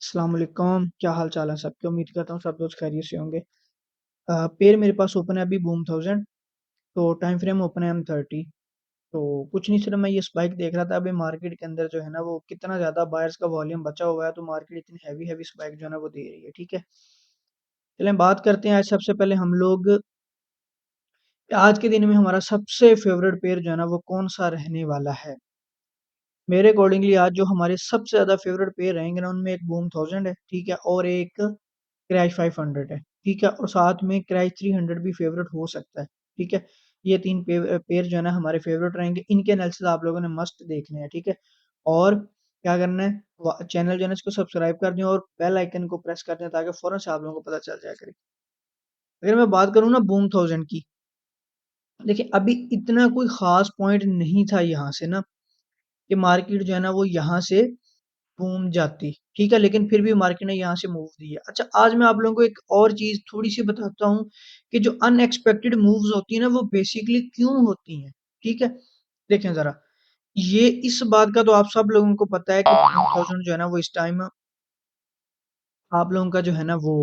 अस्सलाम वालेकुम, क्या हाल चाल है सबके। उम्मीद करता हूँ सब दोस्त खैरियत से होंगे। पेयर मेरे पास ओपन है अभी बूम 1000। तो टाइम फ्रेम ओपन है M30। तो कुछ नहीं, सिर्फ मैं ये स्पाइक देख रहा था अभी मार्केट के अंदर जो है ना वो कितना ज्यादा बायर्स का वॉल्यूम बचा हुआ है, तो मार्केट इतनी हैवी हैवी स्पाइक जो है ना वो दे रही है। ठीक है, चलें बात करते हैं। आज सबसे पहले हम लोग आज के दिन में हमारा सबसे फेवरेट पेयर जो है ना वो कौन सा रहने वाला है। मेरे अकॉर्डिंगली आज जो हमारे सबसे ज्यादा फेवरेट पेयर रहेंगे ना उनमें एक बूम 1000 है, ठीक है, और एक क्रैश 500 है, ठीक है, और साथ में क्रैश 300 भी फेवरेट हो सकता है। ठीक है, ये तीन पेयर जो है ना हमारे फेवरेट रहेंगे। इनके एनालिसिस आप लोगों ने मस्त देखने हैं। ठीक है, और क्या करना है, चैनल जो है ना इसको सब्सक्राइब कर दें और बेल आइकन को प्रेस कर दें ताकि फौरन से आप लोगों को पता चल जाए करे। अगर मैं बात करूँ ना बूम 1000 की, देखिए अभी इतना कोई खास पॉइंट नहीं था यहाँ से ना कि मार्केट जो है ना वो यहाँ से घूम जाती। ठीक है, लेकिन फिर भी मार्केट ने यहाँ से मूव दी है। अच्छा, आज मैं आप लोगों को एक और चीज थोड़ी सी बताता हूँ कि जो अनएक्सपेक्टेड मूव्स होती है ना वो बेसिकली क्यों होती हैं। ठीक है, देखें जरा, ये इस बात का तो आप सब लोगों को पता है कि 1000 जो है ना वो इस टाइम आप लोगों का जो है ना वो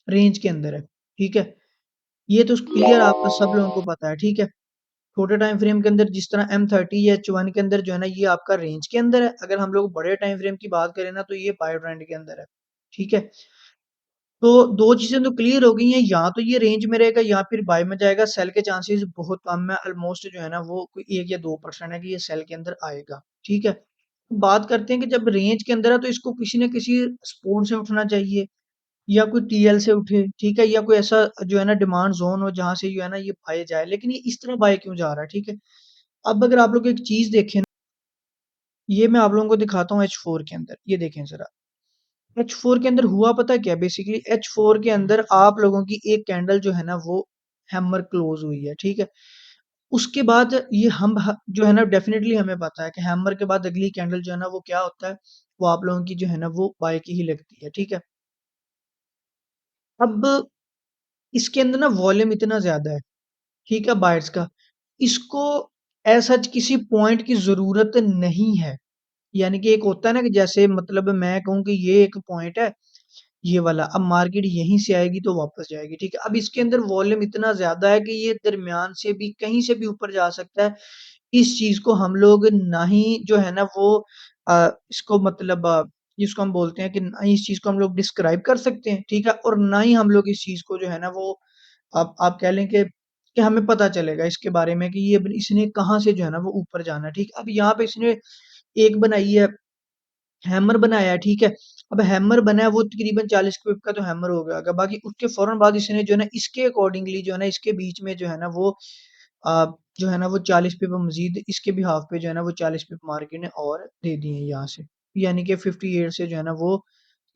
रेंज के अंदर है। ठीक है, ये तो क्लियर आप सब लोगों को पता है। ठीक है, छोटे टाइम फ्रेम के अंदर जिस तरह M30 या H1 के अंदर जो है ना ये आपका रेंज के अंदर है। अगर हम लोग बड़े टाइम फ्रेम की बात करें ना तो ये बाय ट्रेंड के अंदर है। ठीक है, तो दो चीजें तो क्लियर हो गई हैं, या तो ये रेंज में रहेगा या फिर बाय में जाएगा। सेल के चांसेस बहुत कम है, ऑलमोस्ट जो है ना वो कोई 1 या 2% है कि ये सेल के अंदर आएगा। ठीक है, बात करते हैं कि जब रेंज के अंदर है तो इसको किसी न किसी सपोर्ट से उठना चाहिए, या कोई TL से उठे। ठीक है, या कोई ऐसा जो है ना डिमांड जोन हो जहां से जो है ना ये बाय जाए, लेकिन ये इस तरह बाय क्यों जा रहा है। ठीक है, अब अगर आप लोग एक चीज देखें, ये मैं आप लोगों को दिखाता हूँ H4 के अंदर, ये देखें जरा। H4 के अंदर हुआ पता क्या, बेसिकली H4 के अंदर आप लोगों की एक कैंडल जो है ना वो हैमर क्लोज हुई है। ठीक है, उसके बाद ये जो है ना डेफिनेटली हमें पता है कि हैमर के बाद अगली कैंडल जो है ना वो क्या होता है, वो आप लोगों की जो है ना वो बाय की ही लगती है। ठीक है, अब इसके अंदर ना वॉल्यूम इतना ज्यादा है, ठीक है, बायर्स का, इसको ऐसा किसी पॉइंट की जरूरत नहीं है। यानी कि एक होता है ना कि जैसे मतलब मैं कहूँ कि ये एक पॉइंट है, ये वाला, अब मार्केट यहीं से आएगी तो वापस जाएगी। ठीक है, अब इसके अंदर वॉल्यूम इतना ज्यादा है कि ये दरमियान से भी कहीं से भी ऊपर जा सकता है। इस चीज को हम लोग ना ही जो है ना वो इसको मतलब जिसको हम बोलते हैं कि ना ही इस चीज को हम लोग डिस्क्राइब कर सकते हैं। ठीक है, और ना ही हम लोग इस चीज को जो है ना वो आप कह लें कि हमें पता चलेगा इसके बारे में कि ये इसने कहाँ से जो है ना वो ऊपर जाना है। ठीक है, अब यहाँ पे इसने एक बनाई है, हैमर बनाया है। ठीक है, अब हैमर बना है वो तकरीबन 40 क्विप का तो हैमर हो गया होगा। बाकी उसके फौरन बाद इसने जो है ना इसके अकॉर्डिंगली जो है ना इसके बीच में जो है ना वो आ, जो है ना वो 40 पिप मजीद इसके भी हाफ पे जो है ना वो 40 पिप मार्केट ने और दे दिए हैं यहाँ से। यानी कि 58 से जो है ना वो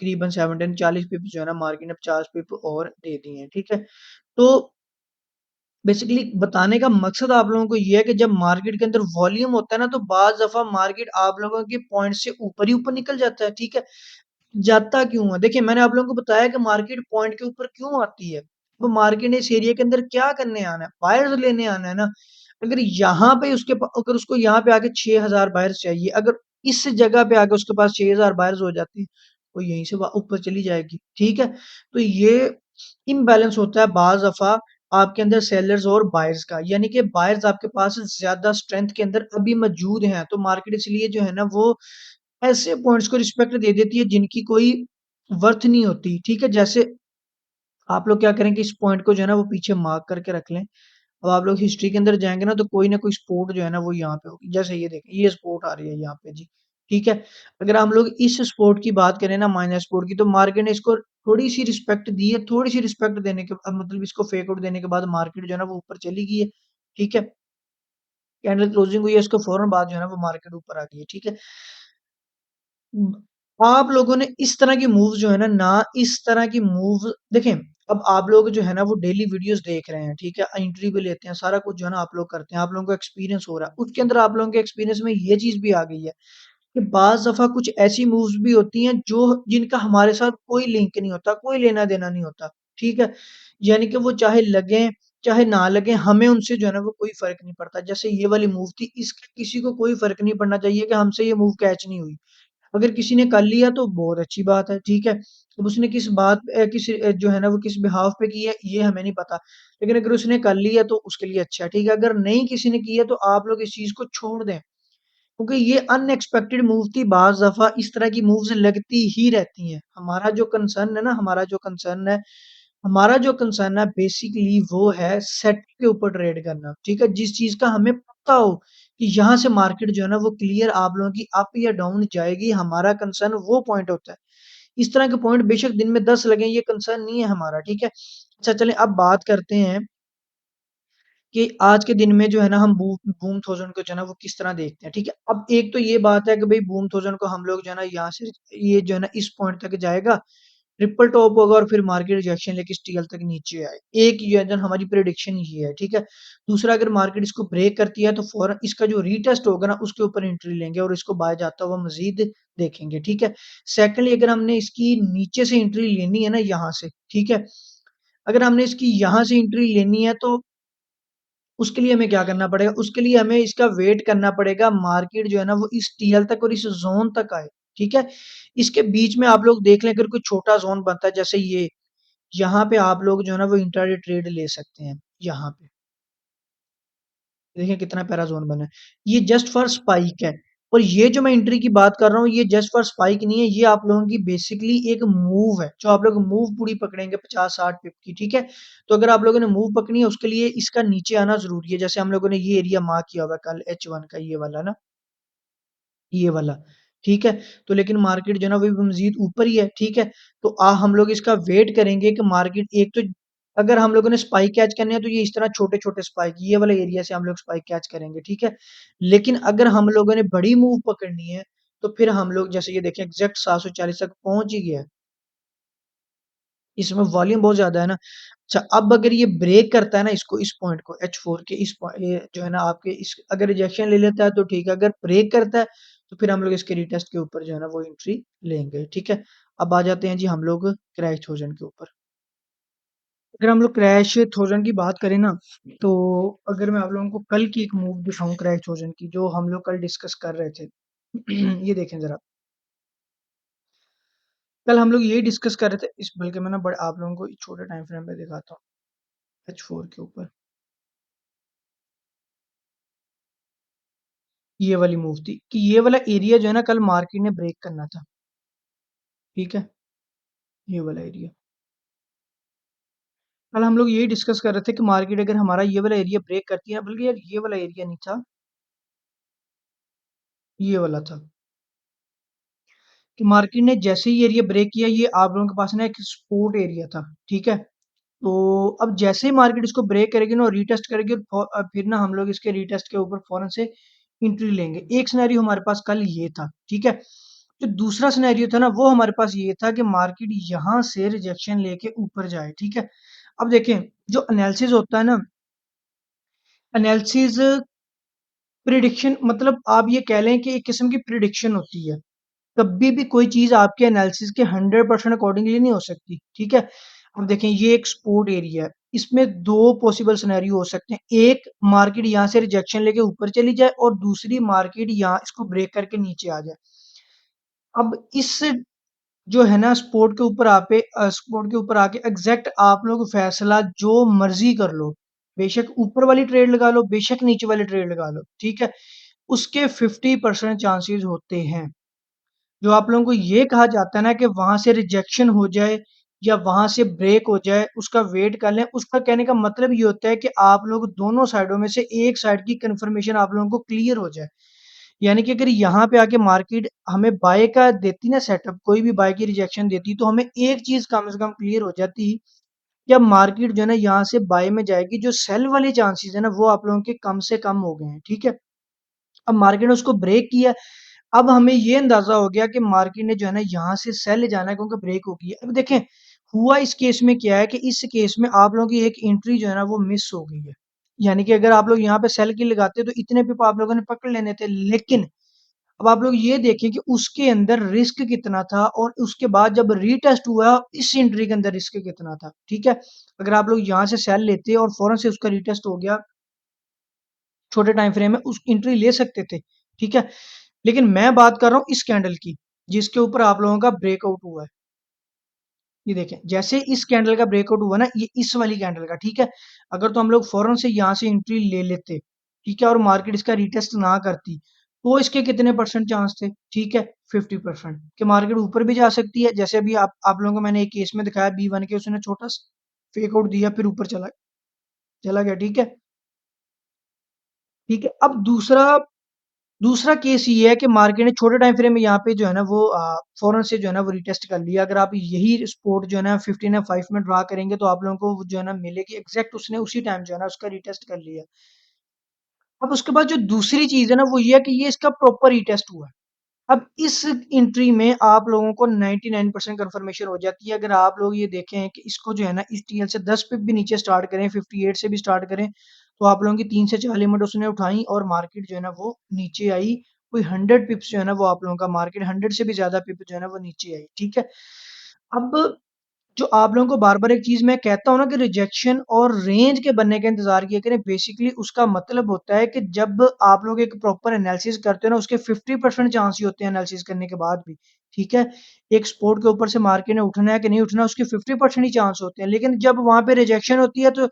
तकरीबन 17 40 पिप जो है ना मार्केट ने 50 पिप और दे दिए हैं। ठीक है, तो बेसिकली बताने का मकसद आप लोगों को ये है कि जब मार्केट के अंदर वॉल्यूम होता है ना तो बाज दफा मार्केट आप लोगों के पॉइंट से ऊपर ही ऊपर निकल जाता है। ठीक है, जाता क्यों है, देखिए मैंने आप लोगों को बताया कि मार्केट पॉइंट के ऊपर क्यों आती है। वो मार्केट ने इस एरिया के अंदर क्या करने आना है, बायर्स लेने आना है ना। अगर यहाँ पे अगर उसको यहाँ पे आके 6000 बायर्स चाहिए, अगर इस जगह पे आके उसके पास 6000 बायर्स हो जाते हैं तो यहीं से ऊपर चली जाएगी। ठीक है, तो ये इम्बैलेंस होता है बाज दफा आपके अंदर सेलर्स और बायर्स का, यानी कि बायर्स आपके पास ज्यादा स्ट्रेंथ के अंदर अभी मौजूद हैं, तो मार्केट इसलिए जो है ना वो ऐसे पॉइंट्स को रिस्पेक्ट दे देती है जिनकी कोई वर्थ नहीं होती। ठीक है, जैसे आप लोग क्या करें कि इस पॉइंट को जो है ना वो पीछे मार्क करके रख लें। अब आप लोग हिस्ट्री के अंदर जाएंगे ना कोई स्पोर्ट जो है ना वो यहाँ पे होगी। जैसे ये देखें, ये स्पोर्ट आ रही है यहाँ पे जी। ठीक है, अगर हम लोग इस स्पोर्ट की बात करें ना माइनस स्पोर्ट की, तो मार्केट ने इसको थोड़ी सी रिस्पेक्ट दी है। थोड़ी सी रिस्पेक्ट देने के मतलब इसको फेक आउट देने के बाद मार्केट जो है ना वो ऊपर चली गई है। ठीक है, कैंडल क्लोजिंग हुई है उसके फौरन बाद जो है ना वो मार्केट ऊपर आ गई है। ठीक है, आप लोगों ने इस तरह की मूव जो है ना इस तरह की मूव देखें। अब आप लोग जो है ना वो डेली वीडियोस देख रहे हैं, ठीक है, एंट्री भी लेते हैं, सारा कुछ जो है ना आप लोग करते हैं, आप लोगों को एक्सपीरियंस हो रहा है। उसके अंदर आप लोगों के एक्सपीरियंस में ये चीज भी आ गई है कि बाज दफा कुछ ऐसी मूव्स भी होती हैं जो जिनका हमारे साथ कोई लिंक नहीं होता, कोई लेना देना नहीं होता। ठीक है, यानी कि वो चाहे लगे चाहे ना लगे, हमें उनसे जो है ना वो कोई फर्क नहीं पड़ता। जैसे ये वाली मूव थी, इसका किसी को कोई फर्क नहीं पड़ना चाहिए कि हमसे ये मूव कैच नहीं हुई। अगर किसी ने कर लिया तो बहुत अच्छी बात है, ठीक है। अब उसने किस बात किस जो है ना वो किस बिहाफ पे की है ये हमें नहीं पता। लेकिन अगर उसने कर लिया तो उसके लिए अच्छा है, ठीक है। अगर नहीं किसी ने किया तो आप लोग इस चीज़ को छोड़ दें। क्योंकि ये अनएक्सपेक्टेड मूव थी, बाज़ दफ़ा इस तरह की मूव्स लगती ही रहती हैं। हमारा जो कंसर्न है बेसिकली वो है सेट के ऊपर ट्रेड करना, ठीक है? जिस चीज़ का हमें पता हो कि यहाँ से मार्केट जो है ना वो क्लियर आप लोगों की अप या डाउन जाएगी, हमारा कंसर्न वो पॉइंट होता है। इस तरह के पॉइंट बेशक दिन में 10 लगें, ये कंसर्न नहीं है हमारा, ठीक है? अच्छा चलें अब बात करते हैं कि आज के दिन में जो है ना हम बूम थाउज़ेंड को जो है ना वो किस तरह देखते हैं, ठीक है? अब एक तो ये बात है कि भई बूम थाउज़ेंड को हम लोग जो है ना यहाँ से ये जो है ना इस पॉइंट तक जाएगा, ट्रिपल टॉप होगा और फिर मार्केट रिजेक्शन लेके इस टीएल तक नीचे आए। एक ये है हमारी प्रेडिक्शन ये है, ठीक है? दूसरा अगर मार्केट इसको ब्रेक करती है तो फ़ौरन इसका जो रीटेस्ट होगा ना उसके ऊपर एंट्री लेंगे और इसको बाय जाता हुआ मज़ीद देखेंगे, ठीक है? सेकंडली अगर हमने इसकी नीचे से एंट्री लेनी है ना यहाँ से, ठीक है? अगर हमने इसकी यहाँ से एंट्री लेनी है तो उसके लिए हमें क्या करना पड़ेगा? उसके लिए हमें इसका वेट करना पड़ेगा मार्केट जो है ना वो इस टीएल तक और इस ज़ोन तक आए, ठीक है? इसके बीच में आप लोग देख लें अगर कोई छोटा ज़ोन बनता है जैसे ये, यहाँ पे आप लोग जो है ना वो इंट्राडे ट्रेड ले सकते हैं, यहाँ पे। देखिए कितना प्यारा ज़ोन बना है। ये जस्ट फॉर स्पाइक है और ये जो मैं एंट्री की बात कर रहा हूँ ये जस्ट फॉर स्पाइक नहीं है, ये आप लोगों की बेसिकली एक मूव है, जो आप लोग मूव पूरी पकड़ेंगे 50-60 पिप की, ठीक है? तो अगर आप लोगों ने मूव पकड़ी है उसके लिए इसका नीचे आना ज़रूरी है, जैसे हम लोगों ने ये एरिया मार्क किया हुआ है कल H1 का ये वाला ना, ये वाला, ठीक है? तो लेकिन मार्केट जो है ना वो भी मज़ीद ऊपर ही है, ठीक है? तो हम लोग इसका वेट करेंगे कि मार्केट एक तो अगर हम लोगों ने स्पाइक कैच करने हैं तो ये इस तरह छोटे-छोटे स्पाइक ये वाला एरिया से हम लोग स्पाइक कैच करेंगे, ठीक है? लेकिन अगर हम लोगों ने बड़ी मूव पकड़नी है, तो फिर हम लोग जैसे ये देखें एग्ज़ैक्ट 740 तक पहुँच ही गया है। इसमें वॉल्यूम बहुत ज़्यादा है ना। अच्छा अब अगर ये ब्रेक करता है ना इसको इस पॉइंट को H4 के ये जो है ना आपके इस अगर रिजेक्शन ले लेता है तो ठीक है, अगर ब्रेक करता है तो फिर हम लोग इसके रीटेस्ट के ऊपर जो है ना वो एंट्री लेंगे, ठीक है? अब आ जाते हैं जी हम लोग क्रैश 1000 के ऊपर। अगर हम लोग क्रैश 1000 की बात करें ना, तो अगर मैं आप लोगों को कल की एक मूव दिखाऊँ क्रैश 1000 की जो हम लोग कल डिस्कस कर रहे थे। ये देखें ज़रा, कल हम लोग यही डिस्कस कर रहे थे इस बल्कि मैं ना बड़े आप लोगों को एक छोटे टाइम फ्रेम पे दिखाता हूँ, H4 के ऊपर। ये वाली मूव थी कि ये वाला एरिया जो है ना कल मार्केट ने ब्रेक करना था, ठीक है? ये वाला एरिया। कल हम लोग यही डिस्कस कर रहे थे कि मार्केट अगर हमारा ये वाला एरिया ब्रेक करती है बल्कि यार ये वाला एरिया नहीं था, ये वाला था। कि मार्केट ने जैसे ही एरिया ब्रेक किया ये आप लोगों के पास ना एक सपोर्ट एरिया था, ठीक है? तो अब जैसे ही मार्केट इसको ब्रेक करेगी ना और रीटेस्ट करेगी फिर ना हम लोग इसके रीटेस्ट के ऊपर फ़ौरन से एंट्री लेंगे। एक सिनेरियो हमारे पास कल ये था, ठीक है? जो दूसरा सिनेरियो था ना वो हमारे पास ये था कि मार्केट यहाँ से रिजेक्शन लेके ऊपर जाए, ठीक है? अब देखें जो एनालिसिस होता है ना, एनालिसिस प्रिडिक्शन मतलब आप ये कह लें कि एक किस्म की प्रिडिक्शन होती है। कभी भी कोई चीज़ आपके एनालिसिस के 100% अकॉर्डिंगली नहीं हो सकती, ठीक है? अब देखें ये एक सपोर्ट एरिया है, इसमें 2 पॉसिबल सिनेरियो हो सकते हैं। एक मार्केट यहाँ से रिजेक्शन लेके ऊपर चली जाए और दूसरी मार्केट यहाँ इसको ब्रेक करके नीचे आ जाए। अब इस जो है ना स्पोर्ट के ऊपर आके एग्ज़ैक्ट आप लोग फ़ैसला जो मर्ज़ी कर लो। बेशक ऊपर वाली ट्रेड लगा लो, बेशक नीचे वाली ट्रेड लगा लो, ठीक है? उसके 50% चांसेज़ होते हैं। जो आप लोगों को ये कहा जाता है ना कि वहाँ से रिजेक्शन हो जाए या वहाँ से ब्रेक हो जाए, उसका वेट कर लें, उसका कहने का मतलब ये होता है कि आप लोग दोनों साइडों में से एक साइड की कन्फर्मेशन आप लोगों को क्लियर हो जाए। यानी कि अगर यहाँ पे आके मार्केट हमें बाय का देती ना सेटअप, कोई भी बाय की रिजेक्शन देती, तो हमें एक चीज़ कम से कम क्लियर हो जाती कि अब मार्केट जो है ना यहाँ से बाय में जाएगी, जो सेल वाले चांसेज़ है ना वो आप लोगों के कम से कम हो गए हैं, ठीक है? अब मार्केट ने उसको ब्रेक किया, अब हमें ये अंदाज़ा हो गया कि मार्केट ने जो है ना यहाँ से सेल जाना है क्योंकि ब्रेक हो गई है। अब देखें, हुआ इस केस में क्या है कि इस केस में आप लोगों की एक एंट्री जो है ना वो मिस हो गई है। यानी कि अगर आप लोग यहाँ पे सेल की लगाते तो इतने पिप आप लोगों ने पकड़ लेने थे। लेकिन अब आप लोग ये देखें कि उसके अंदर रिस्क कितना था और उसके बाद जब रीटेस्ट हुआ इस एंट्री के अंदर रिस्क कितना था, ठीक है? अगर आप लोग यहाँ से सेल लेते और फ़ौरन से उसका रीटेस्ट हो गया, छोटे टाइम फ्रेम में उस एंट्री ले सकते थे, ठीक है? लेकिन मैं बात कर रहा हूँ इस कैंडल की। जिसके ऊपर आप लोगों का ब्रेकआउट हुआ है। ये देखें, जैसे इस कैंडल का ब्रेकआउट हुआ ना, ये इस वाली कैंडल का, ठीक है। अगर तो हम लोग फौरन से यहाँ से एंट्री ले लेते, ठीक है, और मार्केट इसका रिटेस्ट ना करती, तो इसके कितने परसेंट चांस थे, ठीक है, 50% कि मार्केट ऊपर भी जा सकती है। जैसे अभी आप लोगों को मैंने एक केस में दिखाया B1 के, उसने छोटा सा फेक आउट दिया, फिर ऊपर चला चला गया, ठीक है। ठीक है, अब दूसरा दूसरा केस ये है कि मार्केट ने छोटे टाइम फ्रेम में यहाँ पे जो है ना वो फौरन से जो है ना वो रिटेस्ट कर लिया। अगर आप यही स्पोर्ट जो है ना 15 या 5 में ड्रा करेंगे, तो आप लोगों को वो जो है ना मिलेगी एग्जैक्ट, उसने उसी टाइम जो है ना उसका रिटेस्ट कर लिया। अब उसके बाद जो दूसरी चीज है ना वो ये है कि ये इसका प्रॉपर रिटेस्ट हुआ है। अब इस एंट्री में आप लोगों को 99% कंफर्मेशन हो जाती है। अगर आप लोग ये देखें कि इसको जो है ना इस टीएल से 10 पिप भी नीचे स्टार्ट करें, 58 से भी स्टार्ट करें, तो आप लोगों की 3 से 4 लिमिट उसने उठाई और मार्केट जो है ना वो नीचे आई। कोई 100 पिप्स जो है ना वो आप लोगों का मार्केट 100 से भी ज्यादा पिप जो है ना वो नीचे आई, ठीक है। अब जो आप लोगों को बार-बार एक चीज़ मैं कहता हूँ ना कि रिजेक्शन और रेंज के बनने का इंतज़ार किया करें। बेसिकली उसका मतलब होता है कि जब आप लोग एक प्रॉपर एनालिसिस करते हो ना, उसके 50% चांस ही होते हैं एनालिसिस करने के बाद भी, ठीक है। एक स्पॉट के ऊपर से मार्केट ने उठना है कि नहीं उठना, उसके 50% ही चांस होते हैं। लेकिन जब वहाँ पे रिजेक्शन होती है, तो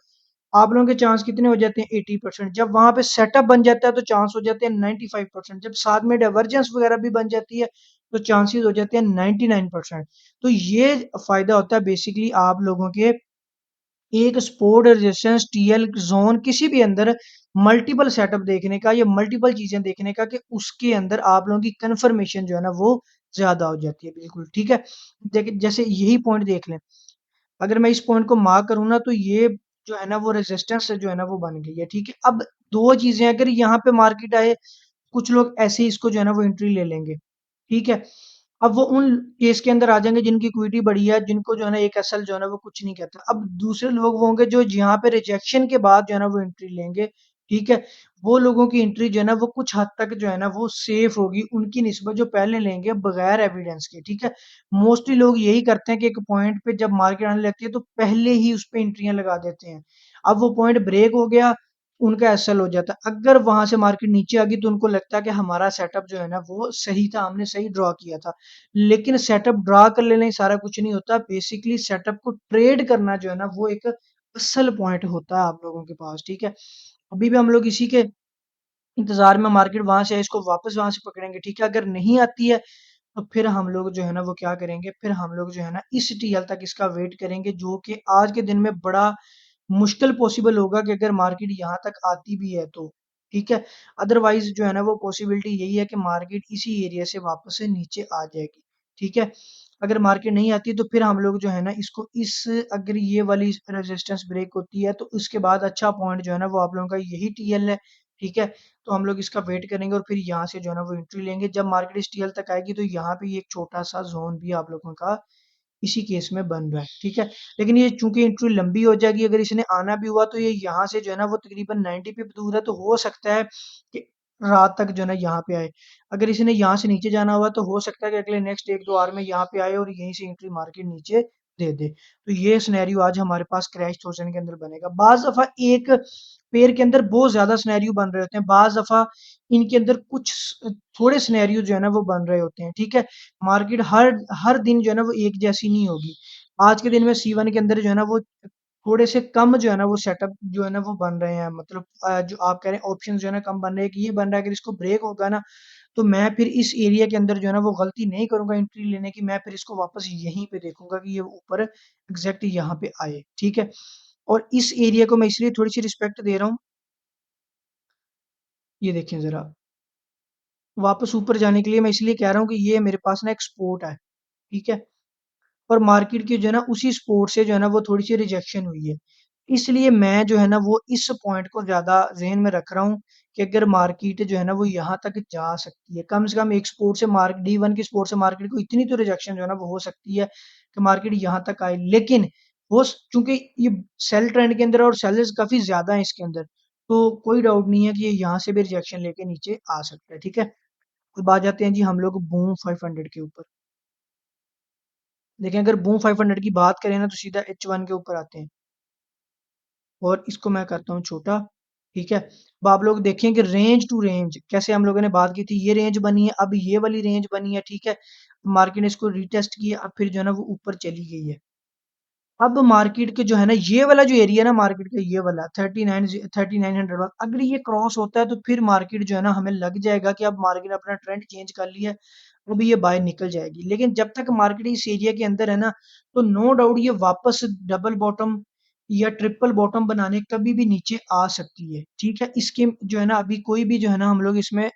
आप लोगों के चांस कितने हो जाते हैं? 80%। जब वहाँ पे सेटअप बन जाता है, तो चांस हो जाते हैं 95%। जब साथ में डाइवर्जेंस वगैरह भी बन जाती है, तो चांसेस हो जाते हैं 99%। तो ये फ़ायदा होता है बेसिकली आप लोगों के एक स्पोर्ट रेजिस्टेंस टीएल ज़ोन किसी भी अंदर मल्टीपल सेटअप देखने का या मल्टीपल चीज़ें देखने का, कि उसके अंदर आप लोगों की कन्फर्मेशन जो है ना वो ज़्यादा हो जाती है। बिल्कुल, ठीक है। देखिए, जैसे यही पॉइंट देख लें, अगर मैं इस पॉइंट को मार्क करूँ ना, तो ये जो है ना वो रेजिस्टेंस जो है ना वो बन गई है, ठीक है। अब 2 चीज़ें, अगर यहाँ पे मार्केट आए, कुछ लोग ऐसे ही इसको जो है ना वो एंट्री ले लेंगे, ठीक है। अब वो उन केस के अंदर आ जाएँगे जिनकी इक्विटी बड़ी है, जिनको जो है ना एक एसएल जो है ना वो कुछ नहीं कहता। अब दूसरे लोग वो होंगे जो यहाँ पे रिजेक्शन के बाद जो है ना वो एंट्री लेंगे, ठीक है। वो लोगों की एंट्री जो है ना वो कुछ हद तक जो है ना वो सेफ होगी उनकी निस्बत, जो पहले लेंगे बगैर एविडेंस के, ठीक है। मोस्टली लोग यही करते हैं कि एक पॉइंट पे जब मार्केट आने लगती है, तो पहले ही उस पे एंट्रियाँ लगा देते हैं। अब वो पॉइंट ब्रेक हो गया, उनका एसएल हो जाता है। अगर वहाँ से मार्केट नीचे आ गई, तो उनको लगता है कि हमारा सेटअप जो है ना वो सही था, हमने सही ड्रॉ किया था। लेकिन सेटअप ड्रा कर लेना ही सारा कुछ नहीं होता। बेसिकली सेटअप को ट्रेड करना जो है ना वो एक असल पॉइंट होता है आप लोगों के पास, ठीक है। अभी भी हम लोग इसी के इंतजार में मार्केट वहां से है, इसको वापस वहां से पकड़ेंगे, ठीक है। अगर नहीं आती है, तो फिर हम लोग जो है ना वो क्या करेंगे, फिर हम लोग जो है ना इस टीएल तक इसका वेट करेंगे, जो कि आज के दिन में बड़ा मुश्किल पॉसिबल होगा कि अगर मार्केट यहाँ तक आती भी है तो, ठीक है। अदरवाइज जो है ना वो पॉसिबिलिटी यही है कि मार्केट इसी एरिया से वापस से नीचे आ जाएगी, ठीक है। अगर मार्केट नहीं आती, तो फिर हम लोग जो है ना इसको इस अगर ये वाली रेजिस्टेंस ब्रेक होती है, तो उसके बाद अच्छा पॉइंट जो है ना वो आप लोगों का यही टीएल है, ठीक है। तो हम लोग इसका वेट करेंगे और फिर यहाँ से जो है ना वो एंट्री लेंगे। जब मार्केट इस टीएल तक आएगी, तो यहाँ पे ये एक छोटा सा जोन भी आप लोगों का इसी केस में बन रहा है, ठीक है। लेकिन ये चूंकि एंट्री लंबी हो जाएगी, अगर इसने आना भी हुआ, तो ये यहाँ से जो है ना वो तकरीबन 90 पिप दूर है, तो हो सकता है कि रात तक जो है ना यहाँ पे आए। अगर इसने यहाँ से नीचे जाना हुआ, तो हो सकता है कि अगले नेक्स्ट 1-2 आवर में यहाँ पे आए और यहीं से एंट्री मार्केट नीचे दे दे। तो ये सिनेरियो आज हमारे पास क्रैश थॉमसन के अंदर बनेगा। बाज दफा एक पेयर के अंदर बहुत ज्यादा सिनेरियो बन रहे होते हैं, बाज दफा इनके अंदर कुछ थोड़े सिनेरियो जो है ना वो बन रहे होते हैं, ठीक है। मार्केट हर हर दिन जो है ना वो एक जैसी नहीं होगी। आज के दिन में C1 के अंदर जो है ना वो थोड़े से कम जो है ना वो सेटअप जो है ना वो बन रहे हैं, मतलब जो आप कह रहे हैं ऑप्शन जो है ना कम बन रहे हैं, कि ये बन रहा है अगर इसको ब्रेक होगा ना, तो मैं फिर इस एरिया के अंदर जो है ना वो गलती नहीं करूंगा एंट्री लेने की, मैं फिर इसको वापस यहीं पे देखूंगा कि ये ऊपर एग्जैक्ट यहाँ पे आए, ठीक है। और इस एरिया को मैं इसलिए थोड़ी सी रिस्पेक्ट दे रहा हूँ, ये देखें जरा, वापस ऊपर जाने के लिए मैं इसलिए कह रहा हूँ कि ये मेरे पास ना एक सपोर्ट है, ठीक है। और मार्केट की जो है ना उसी सपोर्ट से जो है ना वो थोड़ी सी रिजेक्शन हुई है। इसलिए मैं जो है ना वो इस पॉइंट को ज़्यादा ज़हन में रख रहा हूँ कि अगर मार्केट जो है ना वो यहाँ तक जा सकती है, कम से कम एक सपोर्ट से मार्क D1 की सपोर्ट से मार्केट को इतनी तो रिजेक्शन जो है ना वो हो सकती है कि मार्केट यहाँ तक आए। लेकिन वो चूंकि ये सेल ट्रेंड के अंदर और सेलर्स काफ़ी ज़्यादा है इसके अंदर, तो कोई डाउट नहीं है कि ये यहाँ से भी रिजेक्शन लेके नीचे आ सकता है, ठीक है। अब आ जाते हैं जी हम लोग बूम 500 के ऊपर। देखें, अगर बूम 500 की बात करें ना, तो सीधा H1 के ऊपर आते हैं और इसको मैं करता हूँ छोटा, ठीक है। अब आप लोग देखें कि रेंज टू रेंज कैसे हम लोगों ने बात की थी, ये रेंज बनी है, अब ये वाली रेंज बनी है, ठीक है। मार्केट ने इसको रीटेस्ट किया, अब फिर जो है ना वो ऊपर चली गई है। अब मार्केट के जो है ना ये वाला जो एरिया ना मार्केट का ये वाला 3900 वाला, अगर ये क्रॉस होता है तो फिर मार्केट जो है ना हमें लग जाएगा कि अब मार्केट अपना ट्रेंड चेंज कर लिया है, अभी ये बाय निकल जाएगी। लेकिन जब तक मार्केट इस एरिया के अंदर है ना, तो नो डाउट ये वापस डबल बॉटम या ट्रिपल बॉटम बनाने कभी भी नीचे आ सकती है। ठीक है, इसके जो है ना अभी कोई भी जो है ना हम लोग इसमें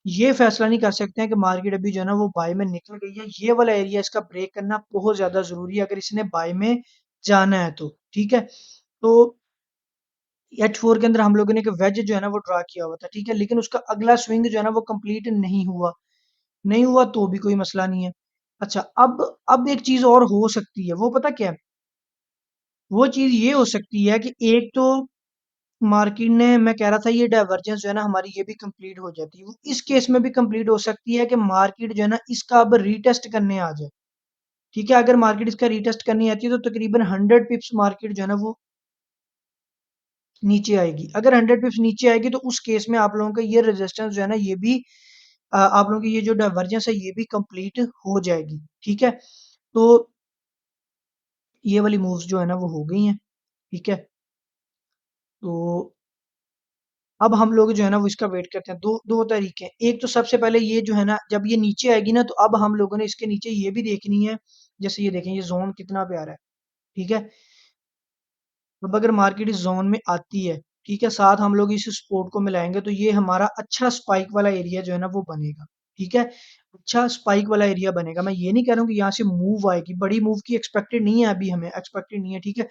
ये फैसला नहीं कर सकते हैं कि मार्केट अभी जो है ना वो बाय में निकल गई है। ये वाला एरिया इसका ब्रेक करना बहुत ज्यादा जरूरी है अगर इसने बाय में जाना है तो। ठीक है, तो H4 के अंदर हम लोगों ने एक वेज जो है ना वो ड्रा किया हुआ था। ठीक है, लेकिन उसका अगला स्विंग जो है ना वो कंप्लीट नहीं हुआ। नहीं हुआ तो भी कोई मसला नहीं है। अच्छा, अब एक चीज और हो सकती है, वो पता क्या है? वो चीज ये हो सकती है कि एक तो मार्केट ने, मैं कह रहा था ये डाइवर्जेंस जो है ना हमारी ये भी कंप्लीट हो जाती है, वो इस केस में भी कंप्लीट हो सकती है कि मार्केट जो है ना इसका अब रीटेस्ट करने आ जाए। ठीक है, अगर मार्केट इसका रीटेस्ट करनी आती है तो तकरीबन 100 पिप्स मार्केट जो है ना वो नीचे आएगी। अगर 100 पिप्स नीचे आएगी तो उस केस में आप लोगों का ये रेजिस्टेंस जो है ना ये भी आप लोगों की ये जो डाइवर्जेंस है ये भी कंप्लीट हो जाएगी। ठीक है, तो ये वाली मूव्स जो है ना वो हो गई हैं। ठीक है, तो अब हम लोग जो है ना वो इसका वेट करते हैं। दो दो तरीके हैं। एक तो सबसे पहले ये जो है ना जब ये नीचे आएगी ना तो अब हम लोगों ने इसके नीचे ये भी देखनी है। जैसे ये देखें, ये जोन कितना प्यारा है। ठीक है, अब अगर मार्केट इस जोन में आती है, ठीक है, साथ हम लोग इस सपोर्ट को मिलाएंगे तो ये हमारा अच्छा स्पाइक वाला एरिया जो है ना वो बनेगा। ठीक है, अच्छा स्पाइक वाला एरिया बनेगा। मैं ये नहीं कह रहा हूँ कि यहाँ से मूव आएगी, बड़ी मूव की एक्सपेक्टेड नहीं है, अभी हमें एक्सपेक्टेड नहीं है। ठीक है,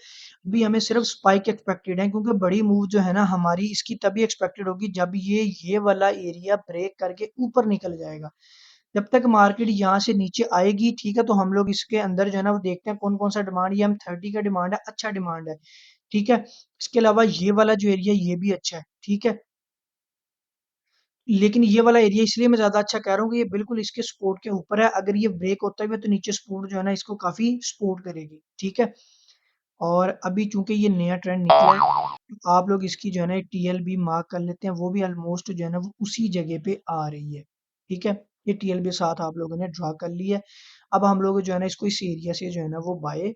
अभी हमें सिर्फ स्पाइक एक्सपेक्टेड है, क्योंकि बड़ी मूव जो है ना हमारी इसकी तभी एक्सपेक्टेड होगी जब ये वाला एरिया ब्रेक करके ऊपर निकल जाएगा। जब तक मार्केट यहाँ से नीचे आएगी, ठीक है, तो हम लोग इसके अंदर जो है ना वो देखते हैं कौन कौन सा डिमांड, ये हम 30 का डिमांड है, अच्छा डिमांड है। ठीक है, इसके अलावा ये वाला जो एरिया ये भी अच्छा है। ठीक है, लेकिन ये वाला एरिया इसलिए मैं ज्यादा अच्छा कह रहा हूँ कि ये बिल्कुल इसके सपोर्ट के ऊपर है। अगर ये ब्रेक होता है तो नीचे सपोर्ट जो है ना इसको काफी सपोर्ट करेगी। ठीक है, और अभी चूंकि ये नया ट्रेंड निकला है तो आप लोग इसकी जो है ना टीएल भी मार्क कर लेते हैं, वो भी ऑलमोस्ट जो है ना वो उसी जगह पे आ रही है। ठीक है, ये टीएल भी साथ आप लोगों ने ड्रा कर ली है। अब हम लोग जो है ना इसको इस एरिया से जो है ना वो बाय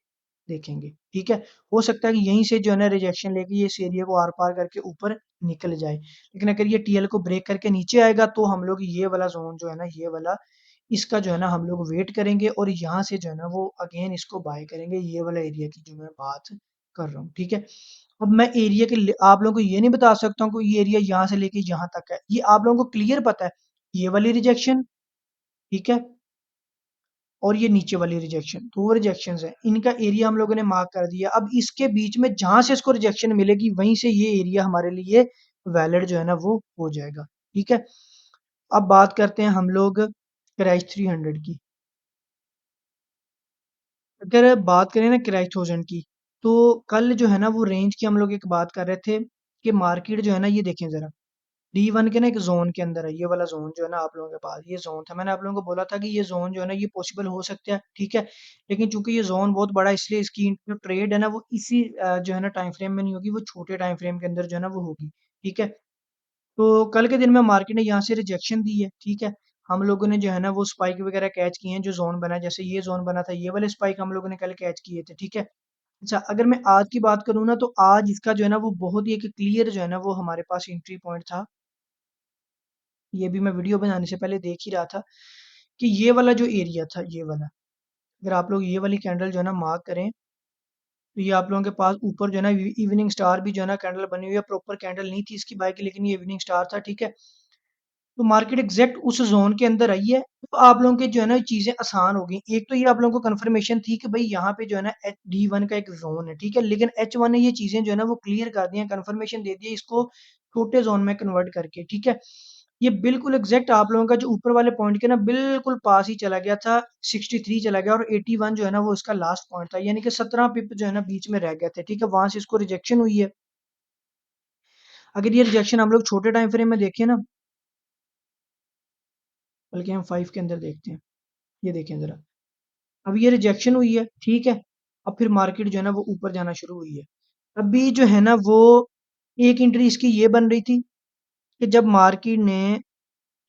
देखेंगे। ठीक है, हो सकता है कि यहीं से जो है ना रिजेक्शन लेके ये इस एरिया को आर पार करके ऊपर निकल जाए, लेकिन अगर ये टीएल को ब्रेक करके नीचे आएगा तो हम लोग ये वाला जोन जो है ना ये वाला इसका जो है ना हम लोग वेट करेंगे और यहाँ से जो है ना वो अगेन इसको बाय करेंगे, ये वाला एरिया की जो मैं बात कर रहा हूँ। ठीक है, अब मैं एरिया के आप लोगों को ये नहीं बता सकता हूँ कि ये एरिया यहाँ से लेके यहाँ तक है, ये आप लोगों को क्लियर पता है। ये वाली रिजेक्शन, ठीक है, और ये नीचे वाली रिजेक्शन, दो रिजेक्शंस है, इनका एरिया हम लोगों ने मार्क कर दिया। अब इसके बीच में जहां से इसको रिजेक्शन मिलेगी वहीं से ये एरिया हमारे लिए वैलिड जो है ना वो हो जाएगा। ठीक है, अब बात करते हैं हम लोग क्रैश 300 की। अगर बात करें ना क्रैश 1000 की, तो कल जो है ना वो रेंज की हम लोग एक बात कर रहे थे कि मार्केट जो है ना ये देखें जरा, D1 के ना एक जोन के अंदर है, ये वाला जोन जो है ना आप लोगों के पास ये जोन था। मैंने आप लोगों को बोला था कि ये जोन जो है ना ये पॉसिबल हो सकता है। ठीक है, लेकिन चूंकि ये जोन बहुत बड़ा है इसलिए इसकी जो ट्रेड है ना वो इसी जो है ना टाइम फ्रेम में नहीं होगी, वो छोटे टाइम फ्रेम के अंदर जो है ना वो होगी। ठीक है, तो कल के दिन में मार्केट ने यहाँ से रिजेक्शन दी है। ठीक है, हम लोगों ने जो है ना वो स्पाइक वगैरह कैच किए हैं, जो जोन बना है, जैसे ये जोन बना था ये वाले स्पाइक हम लोगों ने कल कैच किए थे। ठीक है, अच्छा, अगर मैं आज की बात करूँ ना तो आज इसका जो है ना वो बहुत ही एक क्लियर जो है ना वो हमारे पास एंट्री पॉइंट था। ये भी मैं वीडियो बनाने से पहले देख ही रहा था कि ये वाला जो एरिया था ये वाला, अगर आप लोग ये वाली कैंडल जो है ना मार्क करें तो ये आप लोगों के पास ऊपर जो है ना इवनिंग स्टार भी जो है ना कैंडल बनी हुई है। प्रॉपर कैंडल नहीं थी इसकी बाय की, लेकिन ये इवनिंग स्टार था। ठीक है, तो मार्केट एग्जैक्ट उस जोन के अंदर आई है, तो आप लोगों के जो है ना चीजें आसान हो गई। एक तो ये आप लोगों को कंफर्मेशन थी कि भाई यहाँ पे जो है ना D1 का एक जोन है। ठीक है, लेकिन H1 ने ये चीजें जो है ना वो क्लियर कर दी हैं, कंफर्मेशन दे दी है इसको छोटे जोन में कन्वर्ट करके। ठीक है, ये बिल्कुल एग्जैक्ट आप लोगों का जो ऊपर वाले पॉइंट के ना बिल्कुल पास ही चला गया था, 63 चला गया, और 81 जो है ना वो इसका लास्ट पॉइंट था, यानी कि 17 पिप जो है ना बीच में रह गए थे। ठीक है, वहां से इसको रिजेक्शन हुई है। अगर ये रिजेक्शन हम लोग छोटे टाइम फ्रेम में देखें ना, बल्कि हम 5 के अंदर देखते हैं, ये देखें जरा, अब ये रिजेक्शन हुई है। ठीक है, अब फिर मार्केट जो है ना वो ऊपर जाना शुरू हुई है। अभी जो है ना वो एक एंट्री इसकी ये बन रही थी कि जब मार्केट ने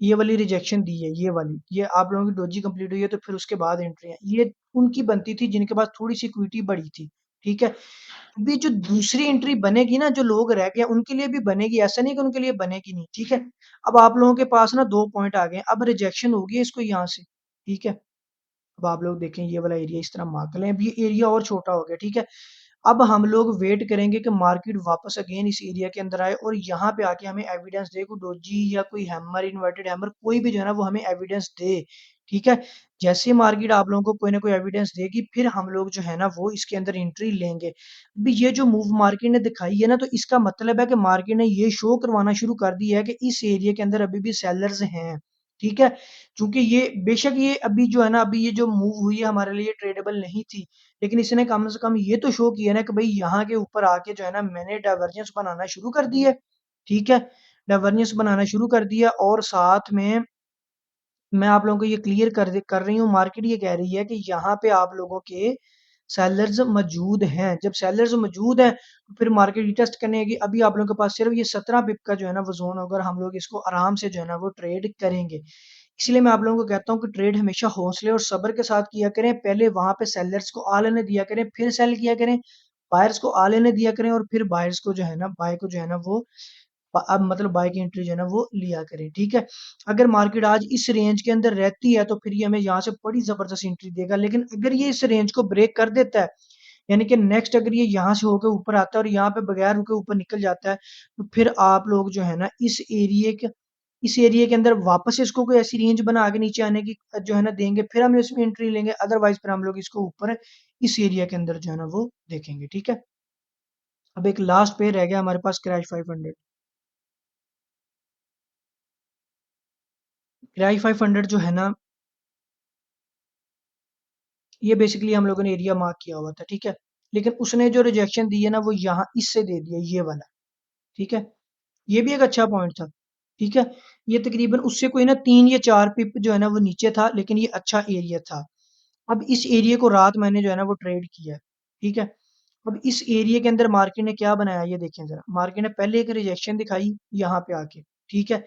ये वाली रिजेक्शन दी है, ये वाली, ये आप लोगों की डोजी कंप्लीट हुई है तो फिर उसके बाद एंट्री है, ये उनकी बनती थी जिनके पास थोड़ी सी इक्विटी बढ़ी थी, ठीक है। अभी जो दूसरी एंट्री बनेगी ना, जो लोग रह गए उनके लिए भी बनेगी, ऐसा नहीं कि उनके लिए बनेगी नहीं, ठीक है। अब आप लोगों के पास ना 2 पॉइंट आ गए, अब रिजेक्शन होगी इसको यहाँ से, ठीक है। अब आप लोग देखें ये वाला एरिया इस तरह मार्क लें, अब ये एरिया और छोटा हो गया, ठीक है। अब हम लोग वेट करेंगे कि मार्केट वापस अगेन इस एरिया के अंदर आए और यहाँ पे आके हमें एविडेंस दे, कोई डोजी या कोई हैमर, इन्वर्टेड हैमर, कोई भी जो है ना वो हमें एविडेंस दे, ठीक है। जैसे मार्केट आप लोगों को कोई ना कोई एविडेंस देगी, फिर हम लोग जो है ना वो इसके अंदर एंट्री लेंगे। अभी ये जो मूव मार्केट ने दिखाई है ना, तो इसका मतलब है कि मार्केट ने ये शो करवाना शुरू कर दिया है कि इस एरिया के अंदर अभी भी सेलर्स हैं, ठीक है। क्योंकि ये बेशक ये अभी जो है ना, अभी ये जो मूव हुई है हमारे लिए ट्रेडेबल नहीं थी, लेकिन इसने कम से कम ये तो शो किया ना कि भाई यहाँ के ऊपर आके जो है ना मैंने डाइवर्जेंस बनाना शुरू कर दी है, ठीक है। डाइवर्जेंस बनाना शुरू कर दिया और साथ में मैं आप लोगों को ये क्लियर कर रही हूँ, मार्केट ये कह रही है कि यहाँ पे आप लोगों के सेलर्स मौजूद हैं। जब सेलर्स मौजूद हैं तो फिर मार्केट रिटेस्ट करने की, अभी आप लोगों के पास सिर्फ ये 17 पिप का जो है ना वो जोन होगा और हम लोग इसको आराम से जो है ना वो ट्रेड करेंगे। इसलिए मैं आप लोगों को कहता हूँ कि ट्रेड हमेशा हौसले और सब्र के साथ किया करें, पहले वहां पे सेलर्स को आ लेने दिया करें, फिर सेल किया करें, बायर्स को आ लेने दिया करें और फिर बायर्स को जो है ना बाय को जो है ना वो अब मतलब बाय की एंट्री जो है ना वो लिया करें, ठीक है। अगर मार्केट आज इस रेंज के अंदर रहती है तो फिर ये हमें यहाँ से बड़ी जबरदस्त एंट्री देगा, लेकिन अगर ये इस रेंज को ब्रेक कर देता है, यानी कि नेक्स्ट अगर ये यहाँ से होकर ऊपर आता है और यहाँ पे बगैर रुके ऊपर निकल जाता है, तो फिर आप लोग जो है ना इस एरिया के अंदर वापस इसको कोई ऐसी रेंज बना के नीचे आने की जो है ना देंगे, फिर हम इसमें एंट्री लेंगे, अदरवाइज फिर हम लोग इसको ऊपर इस एरिया के अंदर जो है ना वो देखेंगे, ठीक है। अब एक लास्ट पे रह गया हमारे पास क्रैश 500। क्रैश 500 जो है ना, ये बेसिकली हम लोगों ने एरिया मार्क किया हुआ था, ठीक है। लेकिन उसने जो रिजेक्शन दी है ना वो यहाँ इससे दे दिया, ये वाला, ठीक है। ये भी एक अच्छा पॉइंट था, ठीक है। ये तकरीबन उससे कोई ना 3 या 4 पिप जो है ना वो नीचे था, लेकिन ये अच्छा एरिया था। अब इस एरिया को रात मैंने जो है ना वो ट्रेड किया है, ठीक है। अब इस एरिया के अंदर मार्केट ने क्या बनाया ये देखें जरा, मार्केट ने पहले एक रिजेक्शन दिखाई यहाँ पे आके, ठीक है।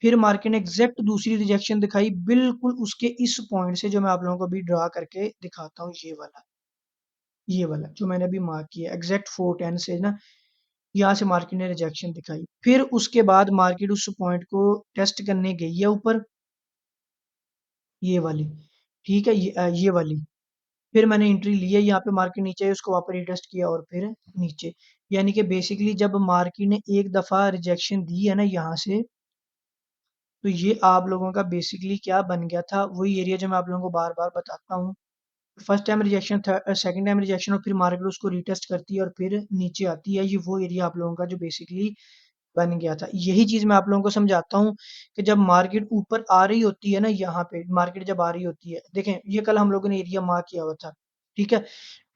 फिर मार्केट ने एग्जैक्ट दूसरी रिजेक्शन दिखाई बिल्कुल उसके इस पॉइंट से, जो मैं आप लोगों को अभी ड्रा करके दिखाता हूँ, ये वाला जो मैंने अभी मार्क किया एग्जैक्ट 410 से ना, यहाँ से मार्केट ने रिजेक्शन दिखाई, फिर उसके बाद मार्केट उस पॉइंट को टेस्ट करने गई है ऊपर, ये वाली, ठीक है। ये वाली, फिर मैंने एंट्री ली है, यहाँ पे मार्केट नीचे है उसको वापस रिटेस्ट किया और फिर नीचे, यानी कि बेसिकली जब मार्केट ने एक दफा रिजेक्शन दी है ना यहाँ से, तो ये आप लोगों का बेसिकली क्या बन गया था, वही एरिया जो मैं आप लोगों को बार बार बताता हूँ। First time rejection, second time rejection और फिर मार्केट उसको रिटेस्ट करती है और फिर नीचे आती है, ये वो एरिया आप लोगों का जो बेसिकली बन गया था। यही चीज मैं आप लोगों को समझाता हूँ कि जब मार्केट ऊपर आ रही होती है ना, यहाँ पे मार्केट जब आ रही होती है, देखें ये कल हम लोगों ने एरिया मार्क किया हुआ था, ठीक है।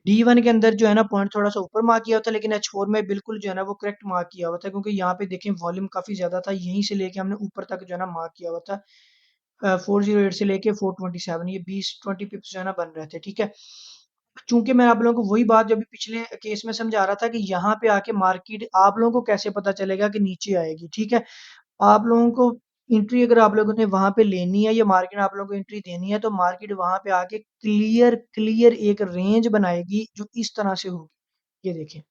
D1 के अंदर जो है ना पॉइंट थोड़ा सा ऊपर मार्क किया हुआ था, लेकिन H4 में बिल्कुल जो है ना वो करेक्ट मार्क किया हुआ था, क्योंकि यहाँ पे देखें वॉल्यूम काफी ज्यादा था, यहीं से लेके हमने ऊपर तक जो है ना मार्क किया हुआ था। 408 से लेके 427, ये 20-20 पिप्स जो है ना बन रहे थे, ठीक है। चूंकि मैं आप लोगों को वही बात जो अभी पिछले केस में समझा रहा था कि यहाँ पे आके मार्केट आप लोगों को कैसे पता चलेगा कि नीचे आएगी, ठीक है। आप लोगों को एंट्री अगर आप लोगों ने वहां पे लेनी है या मार्केट आप लोगों को एंट्री देनी है, तो मार्केट वहां पे आके क्लियर क्लियर एक रेंज बनाएगी जो इस तरह से होगी, ये देखें।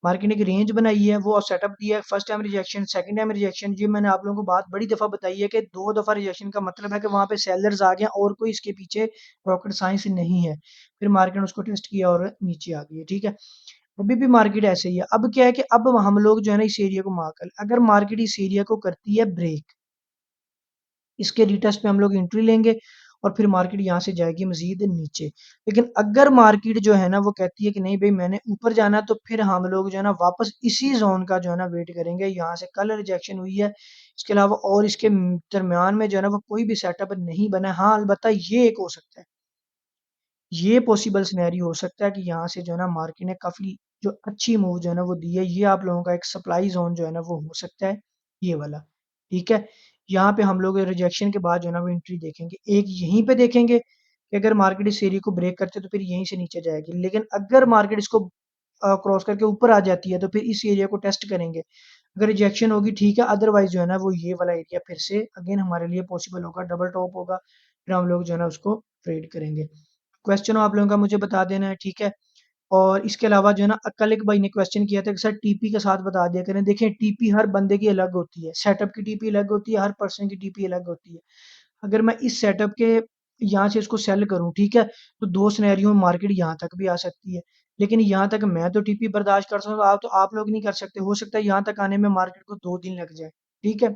मार्केट ने एक रेंज बनाई है, वो सेटअप दिया है, first time rejection, second time rejection. ये मैंने आप लोगों को बात बड़ी दफा बताई है कि 2 दफा रिजेक्शन का मतलब है कि वहां पे सेलर्स आ गए और कोई इसके पीछे रॉकेट साइंस नहीं है। फिर मार्केट ने उसको टेस्ट किया और नीचे आ गई है, ठीक है। अभी भी मार्केट ऐसे ही है, अब क्या है कि अब हम लोग जो है ना इस एरिया को मार्क कर, अगर मार्केट इस एरिया को करती है ब्रेक, इसके रिटेस्ट पे हम लोग एंट्री लेंगे और फिर मार्केट यहाँ से जाएगी मजीद नीचे। लेकिन अगर मार्केट जो है ना वो कहती है कि नहीं भाई मैंने ऊपर जाना है, तो फिर हम लोग जो है ना वापस इसी जोन का जो है ना वेट करेंगे, यहाँ से कल रिजेक्शन हुई है, इसके अलावा और इसके दरमियान में जो है ना वो कोई भी सेटअप नहीं बना है। हाँ अलबत्ता ये एक हो सकता है, ये पॉसिबल सिनेरियो हो सकता है कि यहाँ से जो है ना मार्केट ने काफी जो अच्छी मूव जो है ना वो दी है, ये आप लोगों का एक सप्लाई जोन जो है ना वो हो सकता है, ये वाला, ठीक है। यहाँ पे हम लोग रिजेक्शन के बाद जो है ना वो एंट्री देखेंगे, एक यहीं पे देखेंगे कि अगर मार्केट इस एरिया को ब्रेक करते तो फिर यहीं से नीचे जाएगी, लेकिन अगर मार्केट इसको क्रॉस करके ऊपर आ जाती है तो फिर इस एरिया को टेस्ट करेंगे। अगर रिजेक्शन होगी ठीक है, अदरवाइज़ जो है ना वो ये वाला एरिया फिर से अगेन हमारे लिए पॉसिबल होगा, डबल टॉप होगा, फिर हम लोग जो है ना उसको ट्रेड करेंगे। क्वेश्चन आप लोगों का मुझे बता देना है, ठीक है? और इसके अलावा जो है ना कल एक भाई ने क्वेश्चन किया था कि सर टीपी के साथ बता दिया करें। देखिए टीपी हर बंदे की अलग होती है, सेटअप की टीपी अलग होती है, हर पर्सन की टीपी अलग होती है। अगर मैं इस सेटअप के यहाँ से इसको सेल करूँ, ठीक है? तो 2 सिनेरियो में मार्केट यहाँ तक भी आ सकती है। लेकिन यहाँ तक मैं तो टीपी बर्दाश्त कर सकता हूँ, आप लोग नहीं कर सकते। हो सकता है यहाँ तक आने में मार्केट को 2 दिन लग जाए, ठीक है?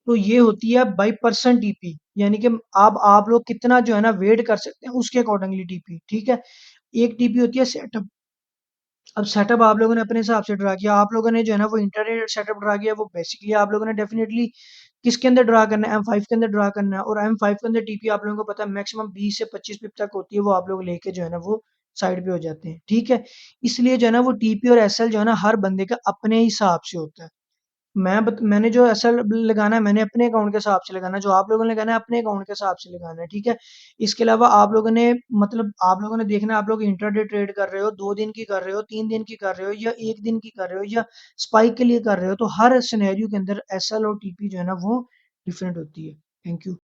तो ये होती है बाय पर्सन टीपी, यानी कि आप लोग कितना जो है ना वेट कर सकते हैं उसके अकॉर्डिंगली टीपी, ठीक है? एक टीपी होती है सेटअप। अब सेटअप आप लोगों ने अपने हिसाब से ड्रा किया, आप लोगों ने जो है ना वो इंटरनेट सेटअप ड्रा किया, वो बेसिकली आप लोगों ने डेफिनिटली किसके अंदर ड्रा करना है, M5 के अंदर ड्रा करना है। और M5 के अंदर टीपी आप लोगों को पता है मैक्सिमम 20 से 25 पिप तक होती है, वो आप लोग लेके जो है ना वो साइड पे हो जाते हैं, ठीक है? इसलिए जो है ना वो टीपी और एसएल जो है ना हर बंदे का अपने हिसाब से होता है। मैंने जो एसएल लगाना है मैंने अपने अकाउंट के हिसाब से लगाना है, जो आप लोगों ने लगाना है अपने अकाउंट के हिसाब से लगाना है, ठीक है? इसके अलावा आप लोगों ने मतलब आप लोगों ने देखना है आप लोग इंट्राडे ट्रेड कर रहे हो, 2 दिन की कर रहे हो, 3 दिन की कर रहे हो या 1 दिन की कर रहे हो या स्पाइक के लिए कर रहे हो, तो हर सिनेरियो के अंदर एसएल और टीपी जो है ना वो डिफरेंट होती है। Thank you.